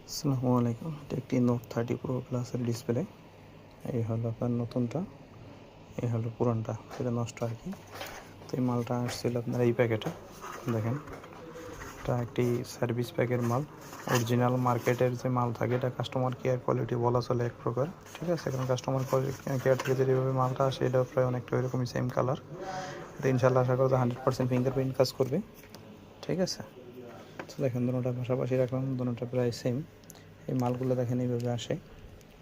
আসসালামু আলাইকুম। এটা একটি নোট 30 প্রো প্লাসের ডিসপ্লে। এই হলো আপনার নতুনটা, এই হলো পুরানটা, সেটা নষ্ট আর কি। তো এই মালটা আসছিল আপনার এই প্যাকেটে, দেখেন এটা একটি সার্ভিস প্যাকের মাল। অরিজিনাল মার্কেটের যে মাল থাকে এটা কাস্টমার কেয়ার কোয়ালিটি বলা চলে এক প্রকার, ঠিক আছে। কারণ কাস্টমার কেয়ার থেকে যেভাবে মালটা আসে এটা প্রায় অনেকটা ওইরকমই সেম কালার। তো ইনশাল্লাহ আশা করতে 100% ফিঙ্গারপ্রিন্ট কাজ করবে, ঠিক আছে। তো দেখেন দুটোটা পাশাপাশি রাখলাম, দুটোটা প্রায় সেম। এই মালগুলো দেখেন এইভাবে আসে,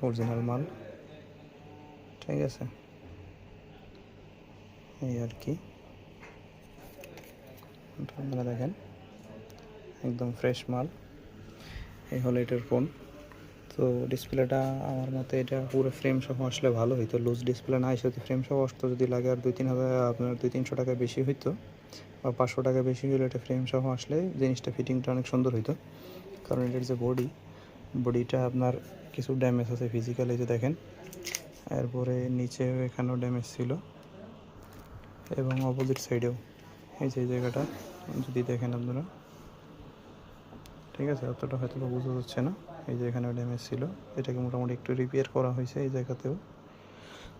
অরিজিনাল মাল, ঠিক আছে। এই আর কি, আপনারা দেখেন একদম ফ্রেশ মাল। এই হলো এটার ফোন। তো ডিসপ্লেটা আমার মতে এটা পুরো ফ্রেম সহ আসলে ভালো হইতো। লুজ ডিসপ্লে না এসে যদি ফ্রেম সহ আসতো, যদি লাগে আর 2-3 হাজার, আপনার 200-300 টাকা বেশি হইতো বা 500 টাকা বেশি হলে এটা ফ্রেম সহ আসলে জিনিসটা ফিটিংটা অনেক সুন্দর হইতো। কারণ এটার যে বডিটা আপনার কিছু ড্যামেজ আছে ফিজিক্যালি, যে দেখেন। এরপরে নিচে এখানেও ড্যামেজ ছিল এবং অপোজিট সাইডেও এই যে জায়গাটা যদি দেখেন আপনারা, ঠিক আছে, অতটা হয়তো বোঝা যাচ্ছে না। এই যে এখানে ড্যামেজ ছিল, এটাকে মোটামুটি একটু রিপেয়ার করা হয়েছে এই জায়গাতেও।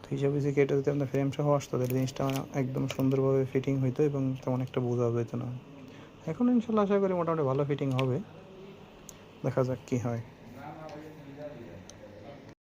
তো হিসাবে যে এটা যদি আপনার ফ্রেম সহ আসতো তাহলে জিনিসটা একদম সুন্দরভাবে ফিটিং হইতো এবং তেমন একটা বোঝা যেত না। এখন ইনশাল্লাহ আশা করি মোটামুটি ভালো ফিটিং হবে, দেখা যাক কী হয়।